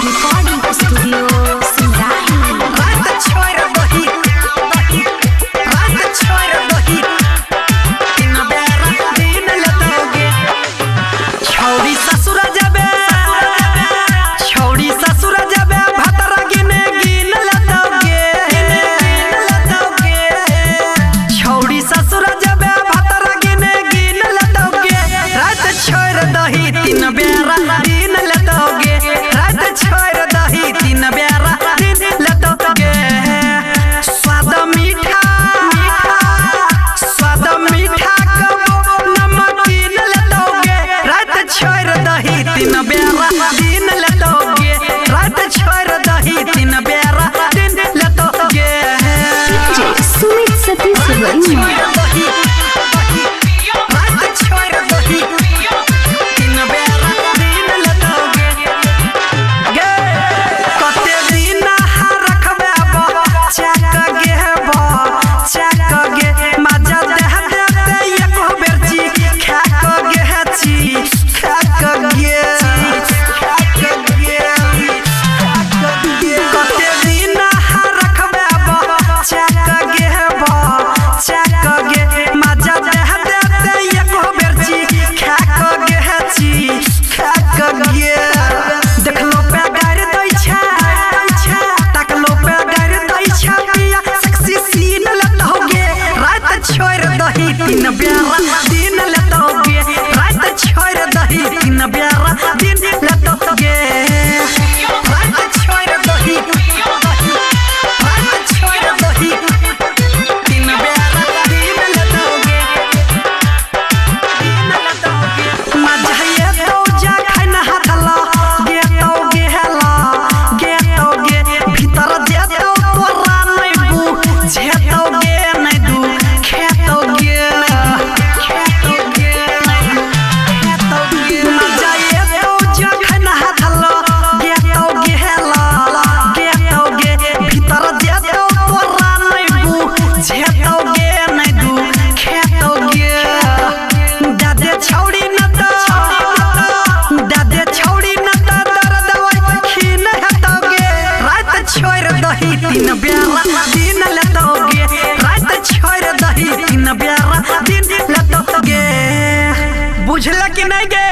Recording studio Simrahi. रात छोड़ दही रात छोड़ दही तीन बेरा दिन लतोगे छौड़ी ससुर जाबे भतरा गिने गिन लतोगे छौड़ी ससुर जाबे भतरा गिने गिन लतोगे रात छोड़ दही तीन बेरा दिन लतोगे रात छोड़ दही तीन बेरा दिन लतोगे स्वाद मीठा कबो नमकीन लतोगे रात छोड़ दही तीन बेरा दिन लतोगे रात छोड़ दही तीन बेरा दिन लतोगे सुमित सतीश वर्मा। तीन बेरा दिन लतोगे रात छोड़ दही तीन बेरा दिन लतोगे रात छोड़ दही तीन बेरा दिन लतोगे मजा ये तो जा खाना हाथला गेतोगे भीतर जेतो तोरा नहीं बुझेतोगे नहीं दू खेतोगे तीन बेरा दिन लतोगे रात छोड़ दही तीन बेरा दिन लतोगे बुझल कि नहीं गे।